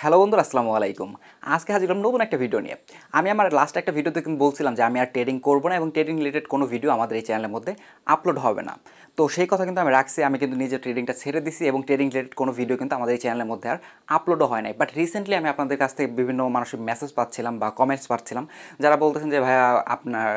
Hello বন্ধুরা, আসসালামু আলাইকুম। আজকে হাজির হলাম নতুন একটা ভিডিও নিয়ে। আমি আমার লাস্ট একটা ভিডিওতে কিন্তু বলছিলাম যে আমি আর ট্রেডিং করব না এবং ট্রেডিং রিলেটেড কোনো ভিডিও আমাদের এই চ্যানেলের মধ্যে আপলোড হবে না। তো সেই কথা কিন্তু আমি রাখছি। আমি কিন্তু নিজে ট্রেডিংটা ছেড়ে দিছি এবং ট্রেডিং রিলেটেড কোনো ভিডিও কিন্তু আমাদের এই চ্যানেলের মধ্যে আর আপলোডও হয় নাই। বাট রিসেন্টলি আমি আপনাদের কাছ থেকে বিভিন্ন মানুষের মেসেজ পাচ্ছিলাম বা কমেন্টস পাচ্ছিলাম, যারা বলতেছেন যে ভাইয়া আপনার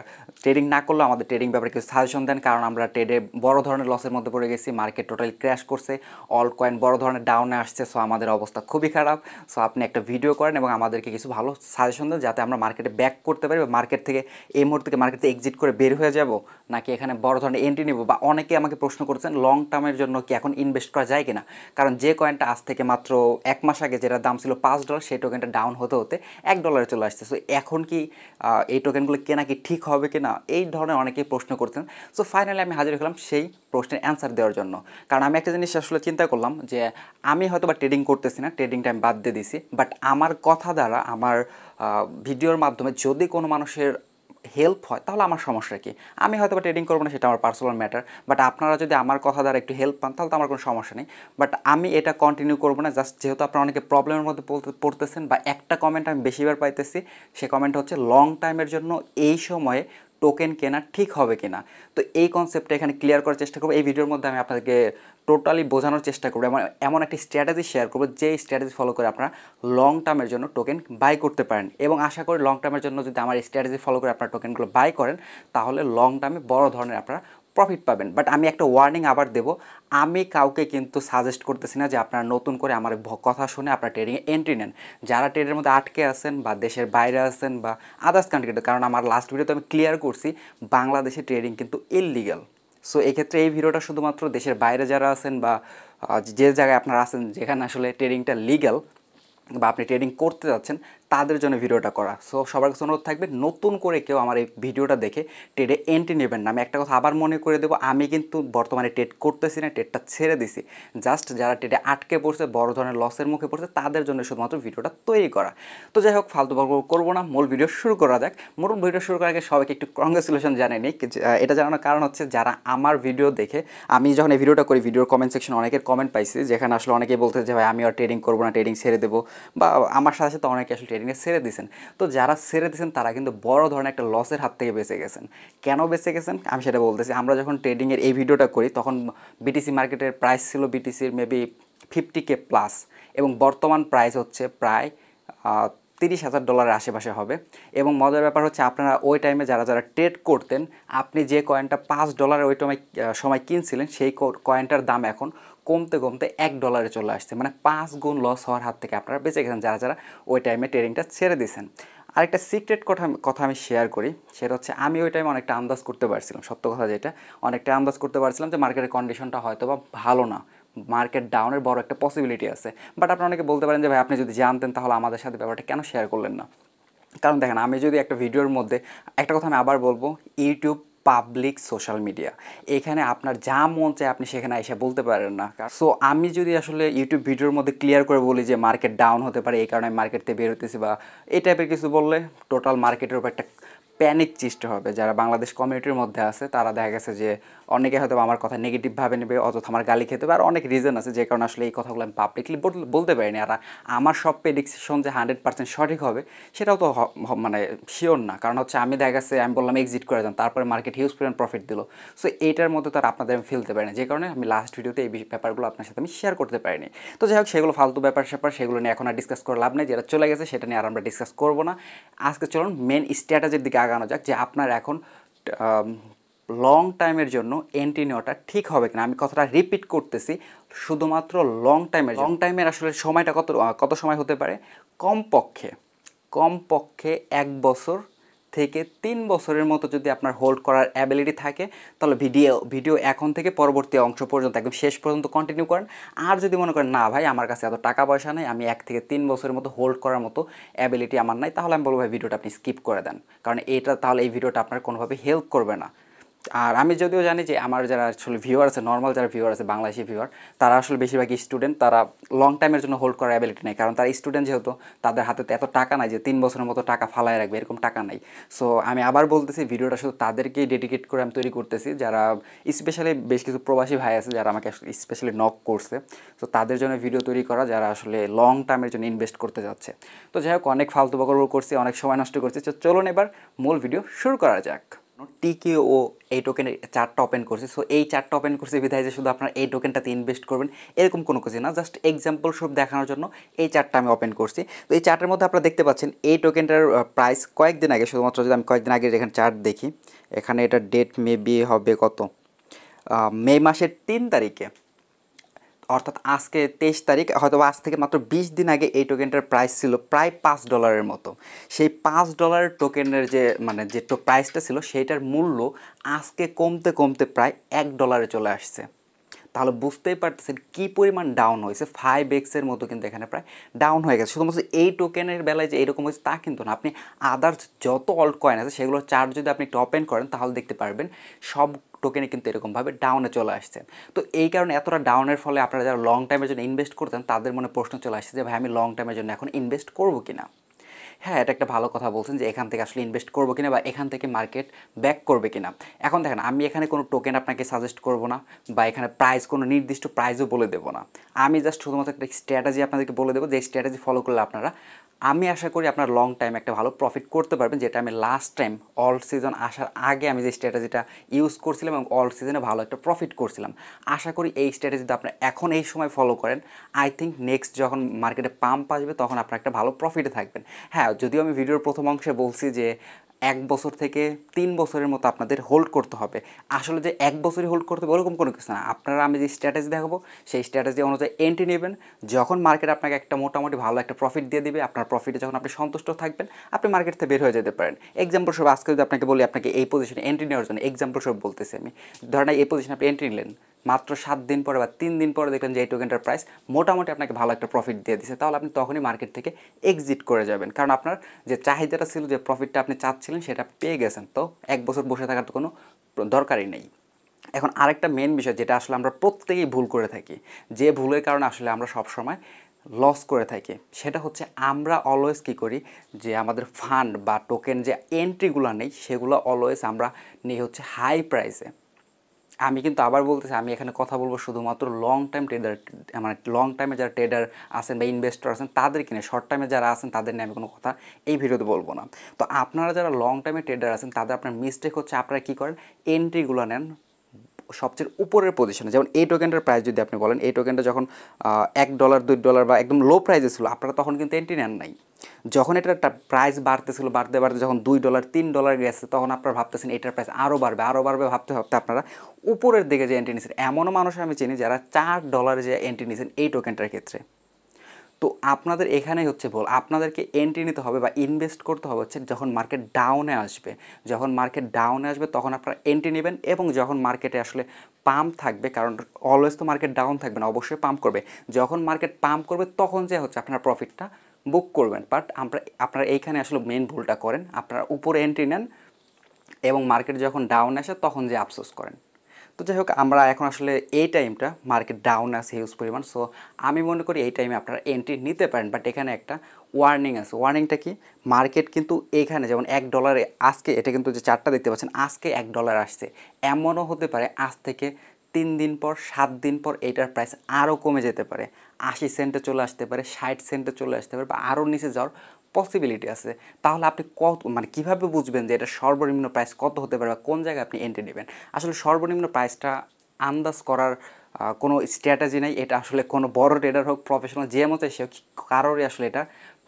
ট্রেডিং না করলেও আমাদের ট্রেডিং ব্যাপারে কিছু সাজেশন দেন, কারণ আমরা ট্রেডে বড় ধরনের লসের মধ্যে পড়ে গেছি, মার্কেট টোটালি ক্র্যাশ করছে, অল্ট কয়েন বড় ধরনের ডাউনে আসছে, সো আমাদের অবস্থা খুবই খারাপ। সো আপনি একটা ভিডিও করেন এবং আমাদেরকে কিছু ভালো সাজেশন দেন যাতে আমরা মার্কেটে ব্যাক করতে পারি বা মার্কেট থেকে এই মুহূর্তে মার্কেট থেকে এক্সিট করে বের হয়ে যাব, নাকি এখানে বড় ধরনের এন্ট্রি নেব। বা অনেকে আমাকে প্রশ্ন করছেন লং টার্মের জন্য কি এখন ইনভেস্ট করা যায় কিনা, কারণ যে কয়েনটা আজ থেকে মাত্র এক মাস আগে যেটা দাম ছিল $5, সেই টোকেনটা ডাউন হতে হতে $1 চলে আসছে। সো এখন কি এই টোকেনগুলো কেনা কি ঠিক হবে কিনা, এই ধরনের অনেকেই প্রশ্ন করছেন। সো ফাইনালি আমি হাজির হলাম সেই প্রশ্নের অ্যান্সার দেওয়ার জন্য। কারণ আমি একটা জিনিস আসলে চিন্তা করলাম যে আমি হয়তো বা ট্রেডিং করতেছি না, ট্রেডিংটা আমি বাদ দিয়ে দিছি, বাট আমার কথা দ্বারা আমার ভিডিওর মাধ্যমে যদি কোনো মানুষের হেল্প হয় তাহলে আমার সমস্যা কি। আমি হয়তো বা ট্রেডিং করবো না, সেটা আমার পার্সোনাল ম্যাটার, বাট আপনারা যদি আমার কথা দ্বারা একটু হেল্প পান তাহলে তো আমার কোনো সমস্যা নেই। বাট আমি এটা কন্টিনিউ করবো না, জাস্ট যেহেতু আপনারা অনেকে প্রবলেমের মধ্যে পড়তেছেন বা একটা কমেন্ট আমি বেশিবার পাইতেছি, সে কমেন্ট হচ্ছে লং টাইমের জন্য এই সময়ে টোকেন কেনা ঠিক হবে কিনা। তো এই কনসেপ্টটা এখানে ক্লিয়ার করার চেষ্টা করবো। এই ভিডিওর মধ্যে আমি আপনাদেরকে টোটালি বোঝানোর চেষ্টা করবো, এমন একটি স্ট্র্যাটেজি শেয়ার করবো যে স্ট্র্যাটেজি ফলো করে আপনারা লং টার্মের জন্য টোকেন বাই করতে পারেন। এবং আশা করি লং টার্মের জন্য যদি আমার স্ট্র্যাটেজি ফলো করে আপনারা টোকেনগুলো বাই করেন তাহলে লং টার্মে বড় ধরনের আপনারা প্রফিট পাবেন। বাট আমি একটা ওয়ার্নিং আবার দেবো, আমি কাউকে কিন্তু সাজেস্ট করতেছি না যে আপনারা নতুন করে আমার কথা শুনে আপনারা ট্রেডিংয়ে এন্ট্রি নেন। যারা ট্রেডের মধ্যে আটকে আছেন বা দেশের বাইরে আছেন বা আদার্স কান্ট্রিতে, কারণ আমার লাস্ট ভিডিওতে আমি ক্লিয়ার করছি বাংলাদেশে ট্রেডিং কিন্তু ইললিগাল। সো এক্ষেত্রে এই ভিডিওটা শুধুমাত্র দেশের বাইরে যারা আছেন বা যে জায়গায় আপনারা আছেন যেখানে আসলে ট্রেডিংটা লিগ্যাল বা আপনি ট্রেডিং করতে যাচ্ছেন তাদের জন্য ভিডিওটা করা। সো সবার কাছে অনুরোধ থাকবে নতুন করে কেউ আমার এই ভিডিওটা দেখে ট্রেডে এন্ট্রি নেবেন না। আমি একটা কথা আবার মনে করে দেবো, আমি কিন্তু বর্তমানে ট্রেড করতেছি না, ট্রেডটা ছেড়ে দিছি। জাস্ট যারা ট্রেডে আটকে পড়ছে, বড় ধরনের লসের মুখে পড়ছে, তাদের জন্য শুধুমাত্র ভিডিওটা তৈরি করা। তো যাই হোক, ফালতু গল্প করবো না, মূল ভিডিও শুরু করা যাক। মূল ভিডিও শুরু করার আগে সবাইকে একটু কংগ্রেচুলেশন জানিয়ে নিই। এটা জানানোর কারণ হচ্ছে যারা আমার ভিডিও দেখে, আমি যখন এই ভিডিওটা করি ভিডিওর কমেন্ট সেকশনে অনেকের কমেন্ট পাইছি যেখানে আসলে অনেকেই বলতে যে ভাই আমি আর ট্রেডিং করবো না, ট্রেডিং ছেড়ে দেবো, বা আমার সাথে সাথে অনেকে আসলে ট্রেডিংয়ে ছেড়ে দিয়েছেন। তো যারা ছেড়ে দিয়েছেন তারা কিন্তু বড় ধরনের একটা লসের হাত থেকে বেঁচে গেছেন। কেন বেঁচে গেছেন আমি সেটা বলতেছি। আমরা যখন ট্রেডিংয়ের এই ভিডিওটা করি তখন বিটিসি মার্কেটের প্রাইস ছিল বিটিসির মেবি 50K প্লাস, এবং বর্তমান প্রাইস হচ্ছে প্রায় $30,000 আশেপাশে হবে। এবং মজার ব্যাপার হচ্ছে আপনারা ওই টাইমে যারা যারা ট্রেড করতেন, আপনি যে কয়েনটা $5 ওই সময় কিনছিলেন, সেই কয়েনটার দাম এখন কমতে কমতে $1 চলে আসছে। মানে 5 গুণ লস হওয়ার হাত থেকে আপনারা বেঁচে গেছেন যারা যারা ওই টাইমে ট্রেডিংটা ছেড়ে দিয়েছেন। আরেকটা সিক্রেট কথা আমি শেয়ার করি, সেটা হচ্ছে আমি ওই টাইমে অনেকটা আন্দাজ করতে পারছিলাম, সত্য কথা যেটা, অনেকটা আন্দাজ করতে পারছিলাম যে মার্কেটের কন্ডিশনটা হয়তো বা ভালো না, মার্কেট ডাউনের বড় একটা পসিবিলিটি আছে। বাট আপনি অনেকে বলতে পারেন যে ভাই আপনি যদি জানতেন তাহলে আমাদের সাথে ব্যাপারটা কেন শেয়ার করলেন না। কারণ দেখেন, আমি যদি একটা ভিডিওর মধ্যে, একটা কথা আমি আবার বলবো, ইউটিউব পাবলিক সোশ্যাল মিডিয়া, এখানে আপনার যা মন চায় আপনি সেখানে এসে বলতে পারেন না। সো আমি যদি আসলে ইউটিউব ভিডিওর মধ্যে ক্লিয়ার করে বলি যে মার্কেট ডাউন হতে পারে এই কারণে মার্কেট থেকে বের হতেছি বা এই টাইপের কিছু বললে টোটাল মার্কেটের উপর একটা প্যানিক সৃষ্টি হবে। যারা বাংলাদেশ কমিউনিটির মধ্যে আছে তারা দেখা গেছে যে অনেকে হয়তো আমার কথা নেগেটিভভাবে নেবে, অযথা আমার গালি খেতে হবে, আর অনেক রিজন আছে যে কারণে আসলে এই কথাগুলো আমি পাবলিকলি বলতে পারিনি। আর আমার সব প্রেডিকশন যে 100% সঠিক হবে সেটাও তো মানে শিওর না, কারণ হচ্ছে আমি দেখা গেছে আমি বললাম এক্সিট করে যান, তারপরে মার্কেট হিউজ পরিমাণ প্রফিট দিল। সো এইটার মধ্যে তো আর আপনাদের আমি ফেলতে পারি না, যে কারণে আমি লাস্ট ভিডিওতে এই ব্যাপারগুলো আপনার সাথে আমি শেয়ার করতে পারিনি। তো যাই হোক, সেগুলো ফালতু ব্যাপার স্যাপার, সেগুলো নিয়ে এখন আর ডিসকাস করে লাভ নেই, যেটা চলে গেছে সেটা নিয়ে আর আমরা ডিসকাস করবো না। আজকে চলুন মেন স্ট্র্যাটেজির দিকে আগানো যাক, যে আপনার এখন লং টাইমের জন্য এন্ট্রি নেওয়াটা ঠিক হবে কিনা। আমি কথাটা রিপিট করতেছি, শুধুমাত্র লং টাইমের আসলে সময়টা কত সময় হতে পারে, কমপক্ষে 1 বছর থেকে 3 বছরের মতো যদি আপনার হোল্ড করার অ্যাবিলিটি থাকে তাহলে ভিডিও এখন থেকে পরবর্তী অংশ পর্যন্ত একদম শেষ পর্যন্ত কন্টিনিউ করেন। আর যদি মনে করেন না ভাই আমার কাছে এত টাকা পয়সা নেই, আমি 1 থেকে 3 বছরের মতো হোল্ড করার মতো অ্যাবিলিটি আমার নাই, তাহলে আমি বলবো ভাই ভিডিওটা আপনি স্কিপ করে দেন, কারণ তাহলে এই ভিডিওটা আপনার কোনোভাবে হেল্প করবে না। আর আমি যদিও জানি যে আমার যারা আসলে ভিউয়ার আছে, নর্মাল যারা ভিউয়ার আছে, বাংলাদেশি ভিউয়ার, তারা আসলে বেশিরভাগই স্টুডেন্ট, তারা লং টাইমের জন্য হোল্ড করার অ্যাবিলিটি নেই, কারণ তারা স্টুডেন্ট যেহেতু তাদের হাতে তো এত টাকা নাই যে 3 বছরের মতো টাকা ফালায় রাখবে, এরকম টাকা নাই। সো আমি আবার বলতেছি, ভিডিওটা শুধু তাদেরকেই ডেডিকেট করে আমি তৈরি করতেছি, যারা স্পেশালি বেশ কিছু প্রবাসী ভাই আছে যারা আমাকে স্পেশালি নক করছে, তো তাদের জন্য ভিডিও তৈরি করা, যারা আসলে লং টার্মের জন্য ইনভেস্ট করতে যাচ্ছে। তো যাই হোক, অনেক ফালতু বকর করছি, অনেক সময় নষ্ট করছি, তো চলুন এবার মূল ভিডিও শুরু করা যাক। টিকিও এই টোকেনের চার্টটা ওপেন করছি। সো এই চার্টটা ওপেন করছি বিধায় যে শুধু আপনার এই টোকেনটাতে ইনভেস্ট করবেন এরকম কোনো কিছু না, জাস্ট এক্সাম্পল সব দেখানোর জন্য এই চার্টটা আমি ওপেন করছি। তো এই চার্টের মধ্যে আপনারা দেখতে পাচ্ছেন এই টোকেনটার প্রাইস কয়েকদিন আগে, শুধুমাত্র যদি আমি কয়েকদিন আগে এখানে চার্ট দেখি, এখানে এটা ডেট মেবি হবে কত, মে মাসের 3 তারিখে, অর্থাৎ আজকে 23 তারিখ, হয়তো আজ থেকে মাত্র 20 দিন আগে এই টোকেনটার প্রাইস ছিল প্রায় $5 মতো। সেই $5 টোকেনের যে মানে যে প্রাইসটা ছিল সেইটার মূল্য আজকে কমতে কমতে প্রায় $1 চলে আসছে। তাহলে বুঝতেই পারতেছেন কী পরিমাণ ডাউন হয়েছে, 5x মতো কিন্তু এখানে প্রায় ডাউন হয়ে গেছে। শুধুমাত্র এই টোকেনের বেলায় যে এরকম হয়েছে তা কিন্তু না, আপনি আদার্স যত অল্ট কয়েন আছে সেগুলোর চার্ট যদি আপনি ওপেন করেন তাহলে দেখতে পারবেন সব টোকেনে কিন্তু এরকমভাবে ডাউনে চলে আসছে। তো এই কারণে এতটা ডাউনের ফলে আপনারা যারা লং টাইমের জন্য ইনভেস্ট করতেন তাদের মনে প্রশ্ন চলে আসছে যে ভাই আমি লং টাইমের জন্য এখন ইনভেস্ট করবো কিনা। হ্যাঁ, এটা একটা ভালো কথা বলছেন যে এখান থেকে আসলে ইনভেস্ট করবো কিনা বা এখান থেকে মার্কেট ব্যাক করবে কিনা। এখন দেখেন, আমি এখানে কোনো টোকেন আপনাকে সাজেস্ট করবো না বা এখানে প্রাইস কোনো নির্দিষ্ট প্রাইসও বলে দেবো না। আমি জাস্ট শুধুমাত্র একটা স্ট্র্যাটেজি আপনাদেরকে বলে দেবো, যে স্ট্র্যাটেজি ফলো করলে আপনারা, আমি আশা করি আপনার লং টাইম একটা ভালো প্রফিট করতে পারবেন, যেটা আমি লাস্ট টাইম অল্ট সিজন আসার আগে আমি যে স্ট্র্যাটেজিটা ইউজ করছিলাম এবং অল্ট সিজনে ভালো একটা প্রফিট করছিলাম। আশা করি এই স্ট্র্যাটেজিটা আপনি এখন এই সময় ফলো করেন, আই থিঙ্ক নেক্সট যখন মার্কেটে পাম্প আসবে তখন আপনার একটা ভালো প্রফিটে থাকবেন। হ্যাঁ, যদিও আমি ভিডিওর প্রথম অংশে বলছি যে 1 বছর থেকে 3 বছরের মতো আপনাদের হোল্ড করতে হবে, আসলে যে 1 বছরই হোল্ড করতে হবে ওরকম কোনো কিছু না। আপনারা আমি যে স্ট্র্যাটেজি দেখাবো সেই স্ট্র্যাটেজি অনুযায়ী এন্ট্রি নেবেন, যখন মার্কেট আপনাকে একটা মোটামুটি ভালো একটা প্রফিট দিয়ে দিবে, আপনার প্রফিটে যখন আপনি সন্তুষ্ট থাকবেন আপনি মার্কেট থেকে বের হয়ে যেতে পারেন। এক্সাম্পল সব আজকে যদি আপনাকে বলি আপনাকে এই পজিশনে এন্ট্রি নেওয়ার জন্য, এক্সাম্পল সব বলতেছি আমি, ধরেন এই পজিশনে আপনি এন্ট্রি নিলেন, মাত্র 7 দিন পরে বা 3 দিন পরে দেখলেন যে এই টোকেনটার প্রাইস মোটামুটি আপনাকে ভালো একটা প্রফিট দিয়ে দিচ্ছে, তাহলে আপনি তখনই মার্কেট থেকে এক্সিট করে যাবেন, কারণ আপনার যে চাহিদাটা ছিল, যে প্রফিটটা আপনি চাচ্ছিলেন সেটা পেয়ে গেছেন। তো 1 বছর বসে থাকার তো কোনো দরকারই নেই। এখন আরেকটা মেন বিষয় যেটা আসলে আমরা প্রত্যেকেই ভুল করে থাকি, যে ভুলের কারণে আসলে আমরা সবসময় লস করে থাকি, সেটা হচ্ছে আমরা অলওয়েজ কী করি, যে আমাদের ফান্ড বা টোকেন যে এন্ট্রিগুলো নেই সেগুলো অলওয়েজ আমরা নিই হচ্ছে হাই প্রাইসে। আমি কিন্তু আবার বলতেছি, আমি এখানে কথা বলবো শুধুমাত্র লং টাইম ট্রেডার, মানে লং টাইমে যারা ট্রেডার আছেন বা ইনভেস্টর আছেন তাদের কিনে, শর্ট টাইমে যারা আছেন তাদের নিয়ে আমি কোনো কথা এই ভিডিওতে বলবো না। তো আপনারা যারা লং টাইমে ট্রেডার আছেন তাদের আপনার মিস্টেক হচ্ছে, আপনারা কী করেন, এন্ট্রিগুলো নেন সবচেয়ে উপরের পজিশনে। যেমন এই টোকেনটার প্রাইস যদি আপনি বলেন, এই টোকেনটা যখন $1 $2 বা একদম লো প্রাইসে ছিল, আপনারা তখন কিন্তু এন্ট্রি নেন নাই। যখন এটার প্রাইস বাড়তেছিল, বাড়তে বাড়তে যখন $2 $3 গেছে, তখন আপনারা ভাবতেছেন এটার প্রাইস আরও বাড়বে আরও বাড়বে, ভাবতে ভাবতে আপনারা উপরের দিকে যে এন্ট্রি নিয়েছেন। এমনও মানুষ আমি চিনি যারা $4 যে এন্ট্রি নিয়েছেন এই টোকেনটার ক্ষেত্রে। তো আপনাদের এখানেই হচ্ছে ভুল, আপনাদেরকে এন্ট্রি নিতে হবে বা ইনভেস্ট করতে হবে হচ্ছে যখন মার্কেট ডাউনে আসবে। যখন মার্কেট ডাউনে আসবে তখন আপনারা এন্ট্রি নেবেন, এবং যখন মার্কেটে আসলে পাম্প থাকবে, কারণ অলওয়েজ তো মার্কেট ডাউন থাকবে না, অবশ্যই পাম্প করবে। যখন মার্কেট পাম্প করবে তখন যে হচ্ছে আপনার প্রফিটটা বুক করবেন। বাট আপনারা এইখানে আসলে মেন ভুলটা করেন, আপনারা উপরে এন্ট্রি নেন এবং মার্কেট যখন ডাউন আসে তখন যে আফসোস করেন। তো যাই হোক, আমরা এখন আসলে এই টাইমটা মার্কেট ডাউন আছে হিউজ পরিমাণ, সো আমি মনে করি এই টাইমে আপনারা এন্ট্রি নিতে পারেন। বাট এখানে একটা ওয়ার্নিং আছে। ওয়ার্নিংটা কি, মার্কেট কিন্তু এইখানে যেমন $1 আজকে, এটা কিন্তু যে চার্টটা দেখতে পাচ্ছেন আজকে $1 আসছে, এমনও হতে পারে আজ থেকে 3 দিন পর 7 দিন পর এইটার প্রাইস আরও কমে যেতে পারে, 80 সেন্টে চলে আসতে পারে, 60 সেন্টে চলে আসতে পারে, বা আরও নিচে যাওয়ার পসিবিলিটি আছে। তাহলে আপনি কত, মানে কীভাবে বুঝবেন যে এটা সর্বনিম্ন প্রাইস কত হতে পারে বা কোন জায়গায় আপনি এন্ট্রি নেবেন? আসলে সর্বনিম্ন প্রাইসটা আন্দাজ করার কোনো স্ট্র্যাটেজি নেই। এটা আসলে কোনো বড় ট্রেডার হোক, প্রফেশনাল যে মতো সে কারোরই আসলে এটা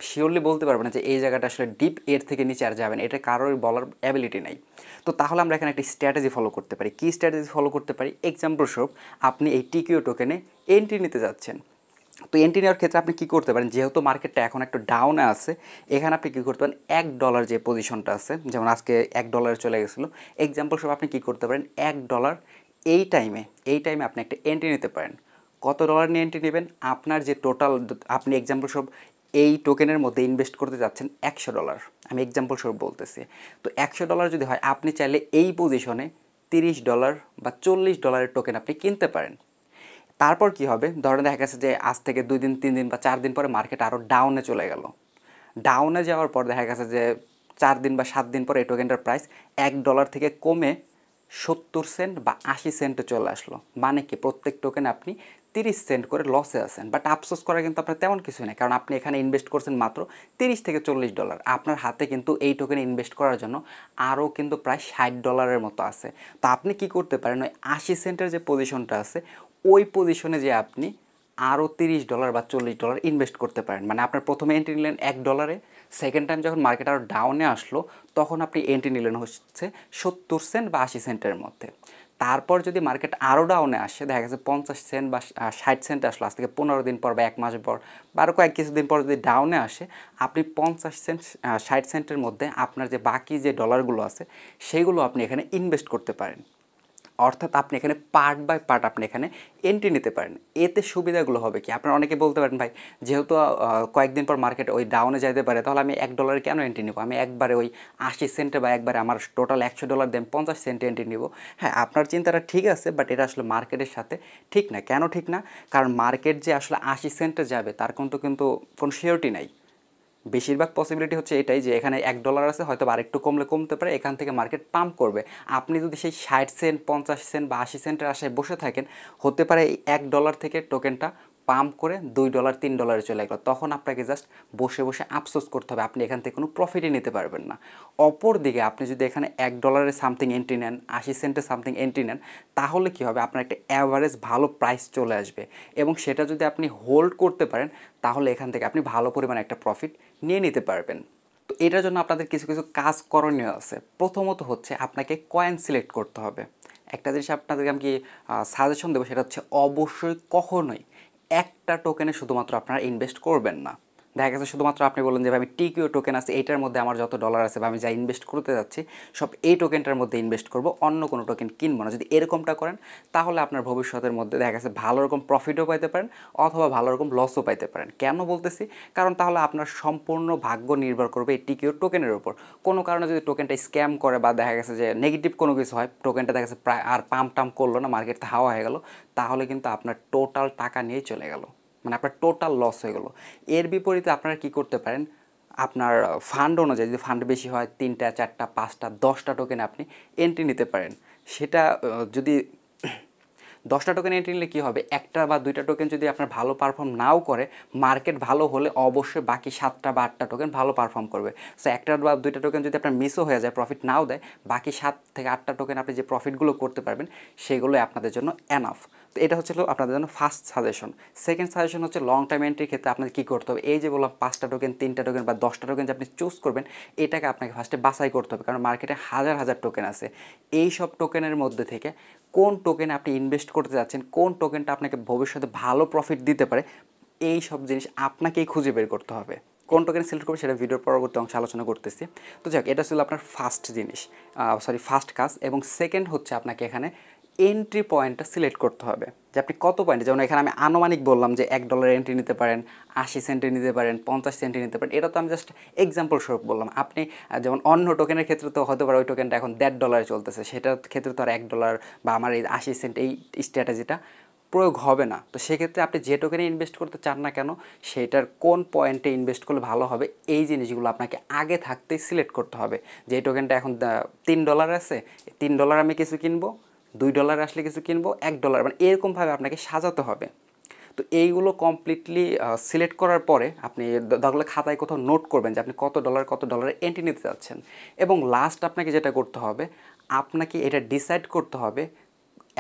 শিওরলি বলতে পারবে না যে এই জায়গাটা আসলে ডিপ এর থেকে নিচে আর যাবেন, এটা কারোরই বলার অ্যাবিলিটি নেই। তো তাহলে আমরা এখানে একটা স্ট্র্যাটেজি ফলো করতে পারি। কী স্ট্র্যাটেজি ফলো করতে পারি? এক্সাম্পল স্বরূপ, আপনি এই টিকিও টোকেনে এন্ট্রি নিতে যাচ্ছেন। তো এন্ট্রি নেওয়ার ক্ষেত্রে আপনি কী করতে পারেন, যেহেতু মার্কেটটা এখন একটু ডাউনে আছে, এখানে আপনি কী করতে পারেন, $1 যে পজিশনটা আছে, যেমন আজকে $1 চলে গেছিলো, এক্সাম্পল সব আপনি কী করতে পারেন, $1 এই টাইমে আপনি একটা এন্ট্রি নিতে পারেন। কত ডলার নিয়ে এন্ট্রি নেবেন? আপনার যে টোটাল, আপনি এক্সাম্পল সব এই টোকেনের মধ্যে ইনভেস্ট করতে যাচ্ছেন $100, আমি এক্সাম্পল স্বরূপ বলতেছি। তো $100 যদি হয়, আপনি চাইলে এই পজিশনে $30 বা $40 টোকেন আপনি কিনতে পারেন। তারপর কি হবে, ধরেন দেখা গেছে যে আজ থেকে 2 দিন 3 দিন বা 4 দিন পরে মার্কেট আরও ডাউনে চলে গেল। ডাউনে যাওয়ার পর দেখা গেছে যে 4 দিন বা 7 দিন পরে এই টোকেনটার প্রাইস $1 থেকে কমে 70 সেন্ট বা 80 সেন্টে চলে আসলো। মানে কি প্রত্যেক টোকেন আপনি 30 সেন্ট করে লসে আছেন। বাট আফসোস করার কিন্তু আপনার তেমন কিছু নেই, কারণ আপনি এখানে ইনভেস্ট করছেন মাত্র $30 থেকে $40। আপনার হাতে কিন্তু এই টোকেনে ইনভেস্ট করার জন্য আরও কিন্তু প্রায় $60 মতো আছে। তো আপনি কি করতে পারেন, ওই 80 সেন্টের যে পজিশনটা আছে ওই পজিশনে যে আপনি আরও $30 বা $40 ইনভেস্ট করতে পারেন। মানে আপনার প্রথমে এন্ট্রি নিলেন $1, সেকেন্ড টাইম যখন মার্কেট আরও ডাউনে আসলো তখন আপনি এন্ট্রি নিলেন হচ্ছে 70 সেন্ট বা 80 সেন্টের মধ্যে। তারপর যদি মার্কেট আরও ডাউনে আসে, দেখা গেছে 50 সেন্ট বা 60 সেন্ট আসলো, আজ থেকে 15 দিন পর বা 1 মাস পর বা আরও কিছুদিন পর যদি ডাউনে আসে, আপনি 50 সেন্ট 60 সেন্টের মধ্যে আপনার যে বাকি যে ডলারগুলো আছে সেইগুলো আপনি এখানে ইনভেস্ট করতে পারেন। অর্থাৎ আপনি এখানে পার্ট বাই পার্ট আপনি এখানে এন্ট্রি নিতে পারেন। এতে সুবিধাগুলো হবে কি, আপনারা অনেকে বলতে পারেন ভাই যেহেতু কয়েকদিন পর মার্কেট ওই ডাউনে যাইতে পারে, তাহলে আমি $1 কেন এন্ট্রি নেবো, আমি একবারে ওই 80 সেন্টে বা একবারে আমার টোটাল $100 দেন 50 সেন্টে এন্ট্রি নিব। হ্যাঁ, আপনার চিন্তাটা ঠিক আছে, বাট এটা আসলে মার্কেটের সাথে ঠিক না। কেন ঠিক না? কারণ মার্কেট যে আসলে 80 সেন্টে যাবে তার কিন্তু কোনো শিওরিটি নাই। বেশিরভাগ পসিবিলিটি হচ্ছে এটাই যে এখানে $1 আছে, হয়তো আরেকটু কমলে কমতে পারে, এখান থেকে মার্কেট পাম্প করবে। আপনি যদি সেই 60 সেন্ট 50 সেন্ট বা 80 সেন্টের আশায় বসে থাকেন, হতে পারে এই $1 থেকে টোকেনটা পাম্প করে $2 $3 চলে গেল, তখন আপনাকে জাস্ট বসে বসে আফসোস করতে হবে, আপনি এখান থেকে কোনো প্রফিটই নিতে পারবেন না। অপর দিকে আপনি যদি এখানে $1 সামথিং এন্ট্রি নেন, 80 সেন্টে সামথিং এন্ট্রি নেন, তাহলে কী হবে, আপনার একটা অ্যাভারেজ ভালো প্রাইস চলে আসবে এবং সেটা যদি আপনি হোল্ড করতে পারেন তাহলে এখান থেকে আপনি ভালো পরিমাণে একটা প্রফিট নিয়ে নিতে পারবেন। তো এটার জন্য আপনাদের কিছু কিছু কাজ করণীয় আছে। প্রথমত হচ্ছে আপনাকে কয়েন সিলেক্ট করতে হবে। একটা জিনিস আপনাদেরকে আমি সাজেশন দেবো, সেটা হচ্ছে অবশ্যই কখনোই একটা টোকেনে শুধুমাত্র আপনারা ইনভেস্ট করবেন না। দেখা গেছে শুধুমাত্র আপনি বললেন যে আমি টিকিও টোকেন আছে, এইটার মধ্যে আমার যত ডলার আছে বা আমি যা ইনভেস্ট করতে যাচ্ছি সব এই টোকেনটার মধ্যে ইনভেস্ট করব, অন্য কোনো টোকেন কিনবো না। যদি এরকমটা করেন তাহলে আপনার ভবিষ্যতের মধ্যে দেখা গেছে ভালো রকম প্রফিটও পাইতে পারেন অথবা ভালো রকম লসও পাইতে পারেন। কেন বলতেছি, কারণ তাহলে আপনার সম্পূর্ণ ভাগ্য নির্ভর করবে এই টিকিও টোকেনের উপর। কোনো কারণে যদি টোকেনটা স্ক্যাম করে বা দেখা গেছে যে নেগেটিভ কোনো কিছু হয়, টোকেনটা দেখা গেছে প্রায় আর পাম্প টাম্প করলো না, মার্কেটটা হাওয়া হয়ে গেল, তাহলে কিন্তু আপনার টোটাল টাকা নিয়েই চলে গেল, মানে আপনার টোটাল লস হয়ে গেলো। এর বিপরীতে আপনারা কি করতে পারেন, আপনার ফান্ড অনুযায়ী যদি ফান্ড বেশি হয় 3টা 4টা 5টা 10টা টোকেন আপনি এন্ট্রি নিতে পারেন। সেটা যদি 10টা টোকেন এন্ট্রি নিলে কী হবে, একটা বা দুইটা টোকেন যদি আপনার ভালো পারফর্ম নাও করে, মার্কেট ভালো হলে অবশ্যই বাকি 7টা বা 8টা টোকেন ভালো পারফর্ম করবে। সো একটা বা দুইটা টোকেন যদি আপনার মিসও হয়ে যায়, প্রফিট নাও দেয়, বাকি 7 থেকে 8টা টোকেন আপনি যে প্রফিটগুলো করতে পারবেন সেগুলোই আপনাদের জন্য এনাফ। তো এটা হচ্ছে আপনাদের জন্য ফার্স্ট সাজেশন। সেকেন্ড সাজেশন হচ্ছে লং টাইম এন্ট্রির ক্ষেত্রে আপনাদের কী করতে হবে, এই যে বললাম 5টা টোকেন 3টা টোকেন বা 10টা টোকেন যে আপনি চুজ করবেন, এটাকে আপনাকে ফার্স্টে বাছাই করতে হবে, কারণ মার্কেটে হাজার হাজার টোকেন আছে। এই সব টোকেনের মধ্যে থেকে কোন টোকেনে আপনি ইনভেস্ট করতে যাচ্ছেন, কোন টোকেনটা আপনাকে ভবিষ্যতে ভালো প্রফিট দিতে পারে, এই সব জিনিস আপনাকেই খুঁজে বের করতে হবে। কোন টোকেন সিলেক্ট করবে সেটা ভিডিওর পরবর্তী অংশে আলোচনা করতেছি। তো যাক, এটা ছিল আপনার ফার্স্ট জিনিস, ফার্স্ট কাজ। এবং সেকেন্ড হচ্ছে আপনাকে এখানে এন্ট্রি পয়েন্টটা সিলেক্ট করতে হবে যে আপনি কত পয়েন্টে, যেমন এখানে আমি আনুমানিক বললাম যে $1 এন্ট্রি নিতে পারেন, 80 সেন্টে নিতে পারেন, 50 সেন্টে নিতে পারেন, এটা তো আমি জাস্ট এক্সাম্পল স্বরূপ বললাম। আপনি যেমন অন্য টোকেনের ক্ষেত্রে তো হয়তো পারে ওই টোকেনটা এখন $1.50 চলতেছে, সেটার ক্ষেত্রে তো আর $1 বা আমার এই 80 সেন্ট এই স্ট্র্যাটেজিটা প্রয়োগ হবে না। তো সেক্ষেত্রে আপনি যে টোকেনে ইনভেস্ট করতে চান না কেন, সেইটার কোন পয়েন্টে ইনভেস্ট করলে ভালো হবে, এই জিনিসগুলো আপনাকে আগে থাকতেই সিলেক্ট করতে হবে। যে টোকেনটা এখন $3 আছে, $3 আমি কিছু কিনবো, $2 আসলে কিছু কিনবো, $1, মানে এরকমভাবে আপনাকে সাজাতে হবে। তো এইগুলো কমপ্লিটলি সিলেক্ট করার পরে আপনি দরকার খাতায় কোথাও নোট করবেন যে আপনি কত ডলারে এন্ট্রি নিতে যাচ্ছেন। এবং লাস্ট আপনাকে যেটা করতে হবে, আপনাকে এটা ডিসাইড করতে হবে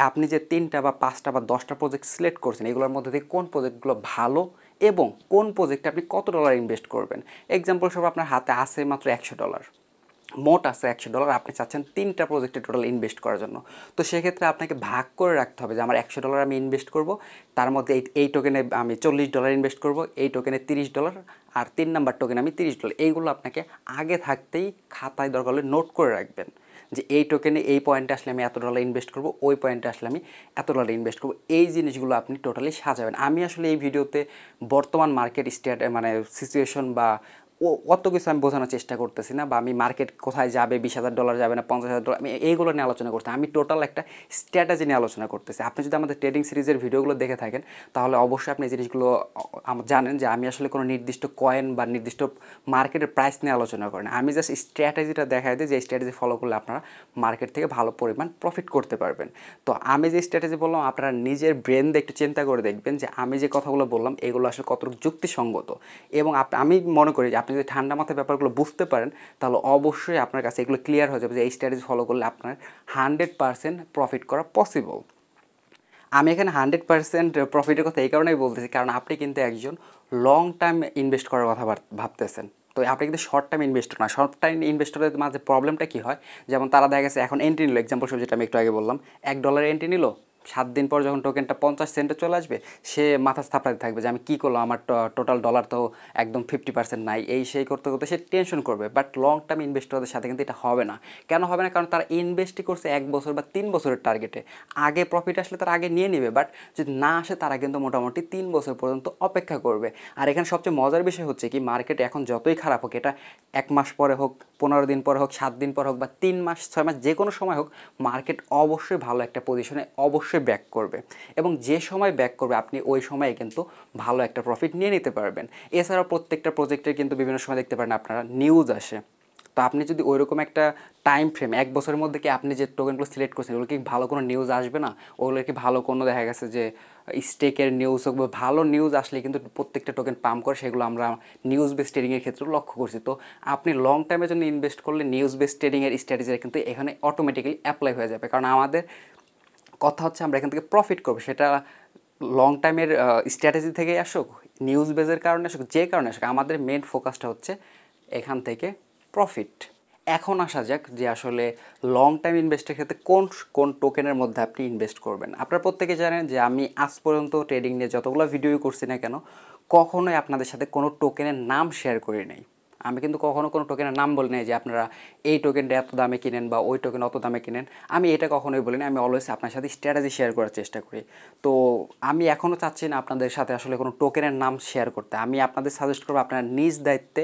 আপনি যে 3টা বা 5টা বা 10টা প্রজেক্ট সিলেক্ট করছেন এগুলোর মধ্যে থেকে কোন প্রজেক্টগুলো ভালো এবং কোন প্রজেক্টে আপনি কত ডলার ইনভেস্ট করবেন। এক্সাম্পল স্বরূপ আপনার হাতে আছে মাত্র $100, মোট আছে $100, আপনি চাচ্ছেন 3টা প্রজেক্টে টোটাল ইনভেস্ট করার জন্য। তো সেক্ষেত্রে আপনাকে ভাগ করে রাখতে হবে যে আমার $100 আমি ইনভেস্ট করব, তার মধ্যে এই টোকেনে আমি $40 ইনভেস্ট করব, এই টোকেনে $30, আর 3 নাম্বার টোকেনে আমি $30। এইগুলো আপনাকে আগে থাকতেই খাতায় দরকার হলে নোট করে রাখবেন যে এই টোকেনে এই পয়েন্টে আসলে আমি $এত ইনভেস্ট করব, ওই পয়েন্টে আসলে আমি $এত ইনভেস্ট করব। এই জিনিসগুলো আপনি টোটালি সাজাবেন। আমি আসলে এই ভিডিওতে বর্তমান মার্কেট মানে সিচুয়েশন বা অত কিছু আমি বোঝানোর চেষ্টা করতেছি না, বা আমি মার্কেট কোথায় যাবে, $20,000 যাবে না $50,000, আমি এইগুলো নিয়ে আলোচনা করতে, আমি টোটাল একটা স্ট্র্যাটেজি নিয়ে আলোচনা করতেছি। আপনি যদি আমাদের ট্রেডিং সিরিজের ভিডিওগুলো দেখে থাকেন তাহলে অবশ্যই আপনি এই জিনিসগুলো জানেন যে আমি আসলে কোনো নির্দিষ্ট কয়েন বা নির্দিষ্ট মার্কেটের প্রাইস নিয়ে আলোচনা করি না। আমি জাস্ট স্ট্র্যাটেজিটা দেখাই দিই যে স্ট্র্যাটেজি ফলো করলে আপনারা মার্কেট থেকে ভালো পরিমাণ প্রফিট করতে পারবেন। তো আমি যে স্ট্র্যাটেজি বললাম আপনারা নিজের ব্রেন দিয়ে একটু চিন্তা করে দেখবেন যে আমি যে কথাগুলো বললাম এগুলো আসলে কতটুকু যুক্তিসঙ্গত, এবং আমি মনে করি যে আপনি যদি ঠান্ডা মাথায় ব্যাপারগুলো বুঝতে পারেন তাহলে অবশ্যই আপনার কাছে এগুলো ক্লিয়ার হয়ে যাবে যে এই স্ট্র্যাটেজি ফলো করলে আপনার 100% প্রফিট করা পসিবল। আমি এখানে 100% প্রফিটের কথা এই কারণেই বলতেছি কারণ আপনি কিন্তু একজন লং টাইম ইনভেস্ট করার কথা ভাবতেছেন। তো আপনি কিন্তু শর্ট টাইম ইনভেস্টর না। শর্ট টাইম ইনভেস্টরের মাঝে প্রবলেমটা কী হয়, যেমন তারা দেখা গেছে এখন এন্ট্রি নিল, এক্সাম্পল যেটা আমি একটু আগে বললাম, $1 এন্ট্রি নিল, 7 দিন পর যখন টোকেনটা 50 সেন্টে চলে আসবে সে মাথা থাপড়াতে থাকবে যে আমি কী করলাম, আমার টোটাল ডলার তো একদম 50% নাই, এই সেই করতে করতে সে টেনশন করবে। বাট লং টার্ম ইনভেস্টরদের সাথে কিন্তু এটা হবে না। কেন হবে না? কারণ তারা ইনভেস্টই করছে 1 বছর বা 3 বছরের টার্গেটে। আগে প্রফিট আসলে তারা আগে নিয়ে নেবে, বাট যদি না আসে তারা কিন্তু মোটামুটি 3 বছর পর্যন্ত অপেক্ষা করবে। আর এখানে সবচেয়ে মজার বিষয় হচ্ছে কি, মার্কেট এখন যতই খারাপ হোক, এটা 1 মাস পরে হোক, 15 দিন পরে হোক, 7 দিন পরে হোক, বা 3 মাস 6 মাস যে কোনো সময় হোক, মার্কেট অবশ্যই ভালো একটা পজিশনে অবশ্যই ব্যাক করবে, এবং যে সময় ব্যাক করবে আপনি ওই সময়ে কিন্তু ভালো একটা প্রফিট নিয়ে নিতে পারবেন। এছাড়াও প্রত্যেকটা প্রজেক্টের কিন্তু বিভিন্ন সময় দেখতে পারেন আপনারা নিউজ আসে। তো আপনি যদি ওইরকম একটা টাইম ফ্রেম 1 বছরের মধ্যে কি আপনি যে টোকেনগুলো সিলেক্ট করছেন ওগুলো কি ভালো কোনো নিউজ আসবে না? ওগুলো কি ভালো কোনো দেখা গেছে যে স্টেকের নিউজ হোক বা ভালো নিউজ আসলে কিন্তু প্রত্যেকটা টোকেন পাম্প করে, সেগুলো আমরা নিউজ বেস ট্রেডিংয়ের ক্ষেত্রেও লক্ষ্য করছি। তো আপনি লং টাইমের জন্য ইনভেস্ট করলে নিউজ বেস ট্রেডিংয়ের স্ট্র্যাটেজিটা কিন্তু এখানে অটোমেটিক্যালি অ্যাপ্লাই হয়ে যাবে, কারণ আমাদের কথা হচ্ছে আমরা এখান থেকে প্রফিট করবো। সেটা লং টাইমের স্ট্র্যাটেজি থেকেই আসুক, নিউজ বেজের কারণে আসুক, যে কারণে আসুক, আমাদের মেন ফোকাসটা হচ্ছে এখান থেকে প্রফিট। এখন আসা যাক যে আসলে লং টাইম ইনভেস্টের ক্ষেত্রে কোন কোন টোকেনের মধ্যে আপনি ইনভেস্ট করবেন। আপনারা প্রত্যেকে জানেন যে আমি আজ পর্যন্ত ট্রেডিং নিয়ে যতগুলো ভিডিও করছি না কেন, কখনোই আপনাদের সাথে কোনো টোকেনের নাম শেয়ার করি নাই। আমি কিন্তু কখনো কোনো টোকেনের নাম বলি নাই যে আপনারা এই টোকেনটা এত দামে কিনেন বা ওই টোকেন অত দামে কিনেন। আমি এটা কখনোই বলি না। আমি অলওয়েজ আপনার সাথে স্ট্র্যাটেজি শেয়ার করার চেষ্টা করি। তো আমি এখনও চাচ্ছি না আপনাদের সাথে আসলে কোনো টোকেনের নাম শেয়ার করতে। আমি আপনাদের সাজেস্ট করবো আপনারা নিজ দায়িত্বে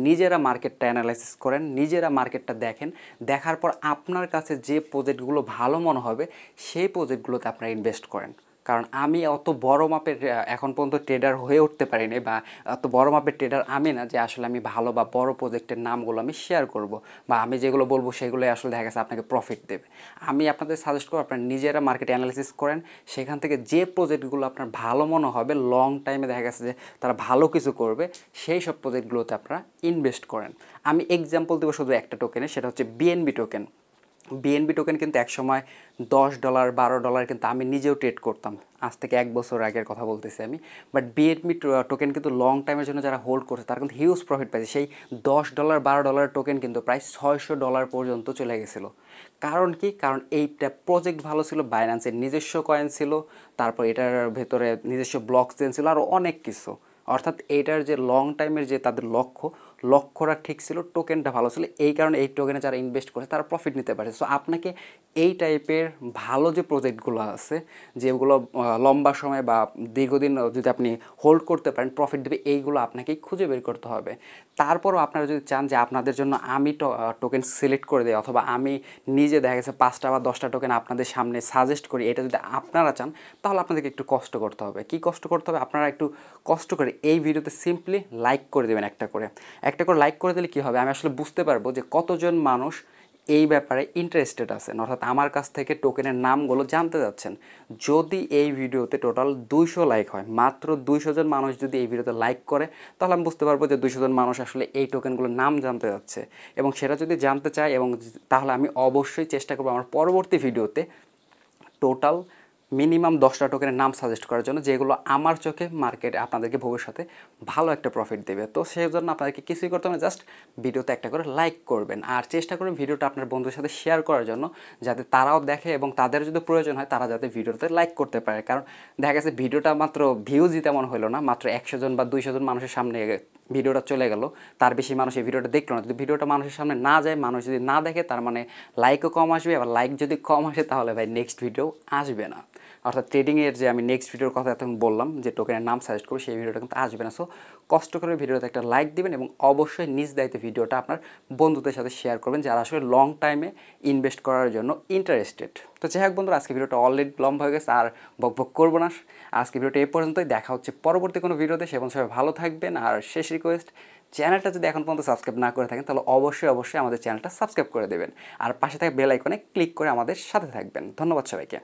নিজেরা মার্কেটটা অ্যানালাইসিস করেন, নিজেরা মার্কেটটা দেখেন, দেখার পর আপনার কাছে যে প্রজেক্টগুলো ভালো মনে হবে সেই প্রজেক্টগুলোতে আপনারা ইনভেস্ট করেন। কারণ আমি অত বড় মাপের এখন পর্যন্ত ট্রেডার হয়ে উঠতে পারিনি, বা অত বড় মাপের ট্রেডার আমি না যে আসলে আমি ভালো বা বড় প্রজেক্টের নামগুলো আমি শেয়ার করব, বা আমি যেগুলো বলবো সেগুলোই আসলে দেখা গেছে আপনাকে প্রফিট দেবে। আমি আপনাদের সাজেস্ট করব আপনারা নিজেরা মার্কেট অ্যানালিসিস করেন, সেখান থেকে যে প্রজেক্টগুলো আপনার ভালো মনে হবে, লং টাইমে দেখা গেছে যে তারা ভালো কিছু করবে, সেই সব প্রজেক্টগুলোতে আপনারা ইনভেস্ট করেন। আমি এক্সাম্পল দেবো শুধু একটা টোকেনে, সেটা হচ্ছে বিএনবি টোকেন। বিএনবি টোকেন কিন্তু একসময় $10 $12 কিন্তু আমি নিজেও ট্রেড করতাম, আজ থেকে 1 বছর আগের কথা বলতেছি আমি। বাট বিএনবি টোকেন কিন্তু লং টাইমের জন্য যারা হোল্ড করছে তারা কিন্তু হিউজ প্রফিট পাইছে। সেই $10 $12 টোকেন কিন্তু প্রায় $600 পর্যন্ত চলে গেছিলো। কারণ কি? কারণ এইটা প্রজেক্ট ভালো ছিল, বাইন্যান্সের নিজস্ব কয়েন ছিল, তারপর এটার ভেতরে নিজস্ব ব্লক চেইন ছিল, আরও অনেক কিছু। অর্থাৎ এইটার যে লং টাইমের যে তাদের লক্ষ্যটা ঠিক ছিল, টোকেনটা ভালো ছিল, এই কারণে এই টোকেনে যারা ইনভেস্ট করে তারা প্রফিট নিতে পারে। সো আপনাকে এই টাইপের ভালো যে প্রজেক্টগুলো আছে, যেগুলো লম্বা সময় বা দীর্ঘদিন যদি আপনি হোল্ড করতে পারেন প্রফিট দেবে, এইগুলো আপনাকেই খুঁজে বের করতে হবে। তারপরও আপনারা যদি চান যে আপনাদের জন্য আমি টোকেন সিলেক্ট করে দিই, অথবা আমি নিজে দেখা গেছে 5টা বা 10টা টোকেন আপনাদের সামনে সাজেস্ট করি, এটা যদি আপনারা চান তাহলে আপনাদেরকে একটু কষ্ট করতে হবে। কি কষ্ট করতে হবে? আপনারা একটু কষ্ট করে এই ভিডিওতে সিম্পলি লাইক করে দেবেন, একটা করে লাইক করে দিলে কী হবে, আমি আসলে বুঝতে পারবো যে কতজন মানুষ এই ব্যাপারে ইন্টারেস্টেড আছেন, অর্থাৎ আমার কাছ থেকে টোকেনের নামগুলো জানতে যাচ্ছেন। যদি এই ভিডিওতে টোটাল 200 লাইক হয়, মাত্র 200 জন মানুষ যদি এই ভিডিওতে লাইক করে, তাহলে আমি বুঝতে পারবো যে 200 জন মানুষ আসলে এই টোকেনগুলোর নাম জানতে যাচ্ছে, এবং সেটা যদি জানতে চায় এবং তাহলে আমি অবশ্যই চেষ্টা করবো আমার পরবর্তী ভিডিওতে টোটাল মিনিমাম 10টা টোকেনের নাম সাজেস্ট করার জন্য, যেগুলো আমার চোখে মার্কেটে আপনাদেরকে ভবিষ্যতে ভালো একটা প্রফিট দেবে। তো সেই জন্য আপনাদেরকে কিছুই করতে হবে না, জাস্ট ভিডিওতে একটা করে লাইক করবেন, আর চেষ্টা করবেন ভিডিওটা আপনার বন্ধুদের সাথে শেয়ার করার জন্য, যাতে তারাও দেখে এবং তাদের যদি প্রয়োজন হয় তারা যাতে ভিডিওতে লাইক করতে পারে। কারণ দেখা গেছে ভিডিওটা মাত্র ভিউজই তেমন হলো না, মাত্র 100 জন বা 200 জন মানুষের সামনে ভিডিওটা চলে গেল, তার বেশি মানুষ এই ভিডিওটা দেখলো না। যদি ভিডিওটা মানুষের সামনে না যায়, মানুষ যদি না দেখে, তার মানে লাইকও কম আসবে, আবার লাইক যদি কম আসে তাহলে ভাই নেক্সট ভিডিও আসবে না। অর্থাৎ ট্রেডিংয়ের যে আমি নেক্সট ভিডিওর কথা এখন বললাম যে টোকেনের নাম সাজেস্ট করবো, সেই ভিডিওটা কিন্তু আসবে না। সো কষ্ট করে ভিডিওতে একটা লাইক দিবেন এবং অবশ্যই নিজ দায়িত্বে ভিডিওটা আপনার বন্ধুদের সাথে শেয়ার করবেন যারা আসলে লং টাইমে ইনভেস্ট করার জন্য ইন্টারেস্টেড। তো যাই হোক বন্ধুরা, আজকে ভিডিওটা অলরেডি লম্বা হয়ে গেছে, আর বকবক করবো না। আজকে ভিডিওটা এই পর্যন্তই, দেখা হচ্ছে পরবর্তী কোনো ভিডিওতে। সে সবাই ভালো থাকবেন। আর শেষ রিকোয়েস্ট, চ্যানেলটা যদি এখন পর্যন্ত সাবস্ক্রাইব না করে থাকেন তাহলে অবশ্যই আমাদের চ্যানেলটা সাবস্ক্রাইব করে দেবেন, আর পাশে থাকা বেল আইকনে ক্লিক করে আমাদের সাথে থাকবেন। ধন্যবাদ সবাইকে।